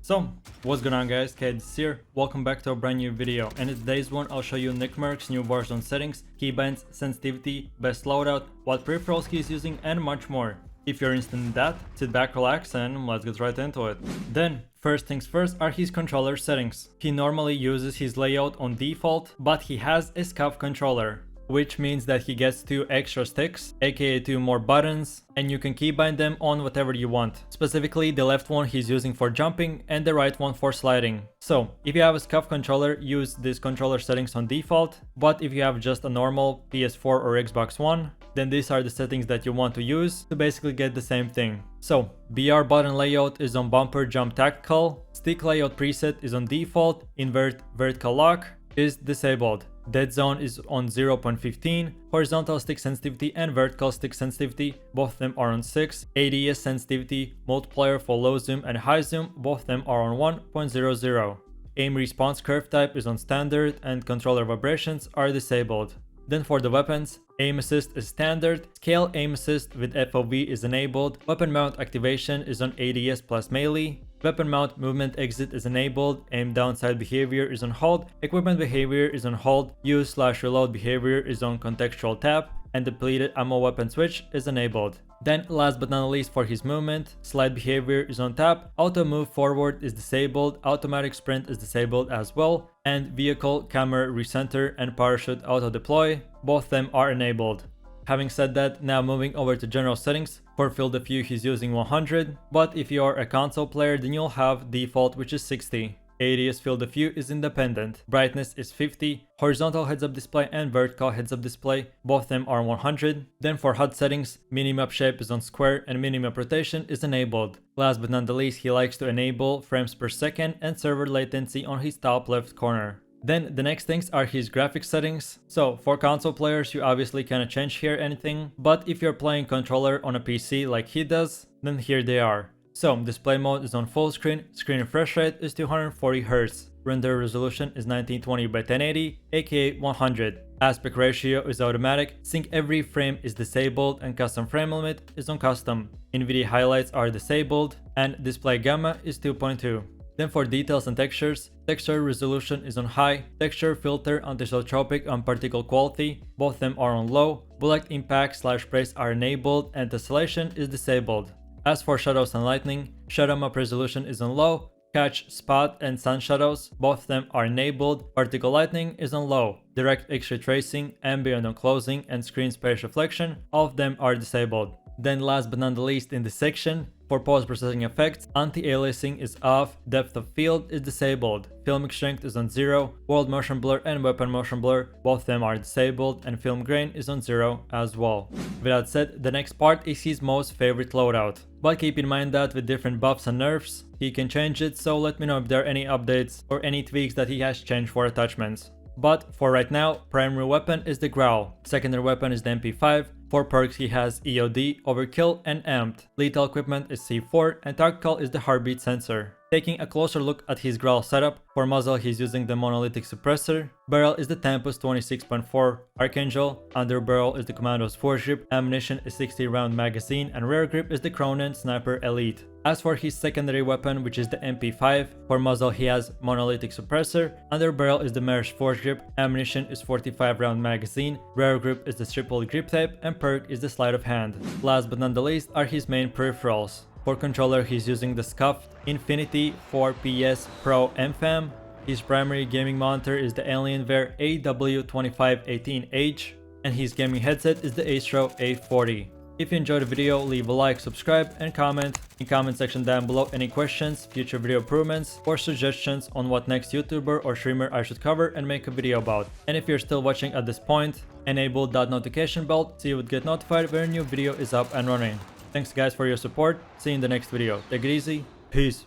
So, what's going on guys, KaidGames here, welcome back to a brand new video, and in today's one I'll show you Nickmercs' new Warzone settings, keybinds, sensitivity, best loadout, what peripherals he's using and much more. If you're interested in that, sit back, relax and let's get right into it. Then, first things first are his controller settings. He normally uses his layout on default, but he has a scuff controller, which means that he gets 2 extra sticks, aka 2 more buttons, and you can keybind them on whatever you want. Specifically, the left one he's using for jumping and the right one for sliding. So, if you have a scuff controller, use this controller settings on default, but if you have just a normal PS4 or Xbox One, then these are the settings that you want to use to basically get the same thing. So, BR button layout is on bumper jump tactical, stick layout preset is on default, invert vertical lock is disabled. Dead zone is on 0.15, horizontal stick sensitivity and vertical stick sensitivity, both of them are on 6, ADS sensitivity, multiplier for low zoom and high zoom, both of them are on 1.00. Aim response curve type is on standard and controller vibrations are disabled. Then for the weapons, aim assist is standard, scale aim assist with FOV is enabled, weapon mount activation is on ADS plus melee, weapon mount movement exit is enabled, aim downside behavior is on hold, equipment behavior is on hold, use/reload behavior is on contextual tap, and depleted ammo weapon switch is enabled. Then last but not least for his movement, slide behavior is on tap, auto move forward is disabled, automatic sprint is disabled as well, and vehicle, camera, recenter and parachute auto deploy, both of them are enabled. Having said that, now moving over to general settings, for field of view he's using 100, but if you are a console player then you'll have default which is 60. ADS field of view is independent, brightness is 50, horizontal heads-up display and vertical heads-up display, both of them are 100. Then for HUD settings, minimap shape is on square and minimap rotation is enabled. Last but not the least, he likes to enable frames per second and server latency on his top left corner. Then the next things are his graphics settings. So for console players you obviously cannot change here anything, but if you're playing controller on a PC like he does, then here they are. So, display mode is on full screen, screen refresh rate is 240Hz, render resolution is 1920 by 1080, aka 100, aspect ratio is automatic, sync every frame is disabled and custom frame limit is on custom, NVIDIA highlights are disabled, and display gamma is 2.2. Then for details and textures, texture resolution is on high, texture filter anisotropic on particle quality, both of them are on low, bullet impact/sprays are enabled and tessellation is disabled. As for shadows and lightning, shadow map resolution is on low, catch, spot and sun shadows, both of them are enabled, particle lightning is on low, direct X-ray tracing, ambient on closing and screen space reflection, all of them are disabled. Then last but not the least in this section, for post-processing effects, anti-aliasing is off, depth of field is disabled, filmic strength is on 0, world motion blur and weapon motion blur, both of them are disabled, and film grain is on 0 as well. With that said, the next part is his most favorite loadout. But keep in mind that with different buffs and nerfs, he can change it, so let me know if there are any updates or any tweaks that he has changed for attachments. But for right now, primary weapon is the Growl, secondary weapon is the MP5, for perks he has EOD, Overkill and Amped, lethal equipment is C4 and tactical is the heartbeat sensor. Taking a closer look at his Growl setup, for muzzle he's using the monolithic suppressor, barrel is the Tempus 26.4 Archangel, under barrel is the Commando's force grip, ammunition is 60 round magazine and rear grip is the Cronen Sniper Elite. As for his secondary weapon which is the MP5, for muzzle he has monolithic suppressor, under barrel is the Mersh force grip, ammunition is 45 round magazine, rear grip is the triple grip tape and perk is the sleight of hand. Last but not the least are his main peripherals. For controller he's using the scuffed Infinity 4PS Pro MFAM. His primary gaming monitor is the Alienware AW2518H and his gaming headset is the Astro A40. If you enjoyed the video, leave a like, subscribe and comment in comment section down below any questions, future video improvements or suggestions on what next YouTuber or streamer I should cover and make a video about. And if you're still watching at this point, enable that notification bell so you would get notified when a new video is up and running. Thanks guys for your support, see you in the next video, take it easy, peace.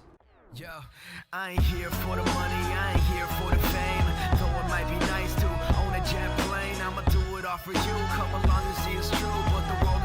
Yo, I ain't here for the money, I ain't here for the fame. Though it might be nice to own a jet plane, I'ma do it all for you. Come along and see it's true, but the world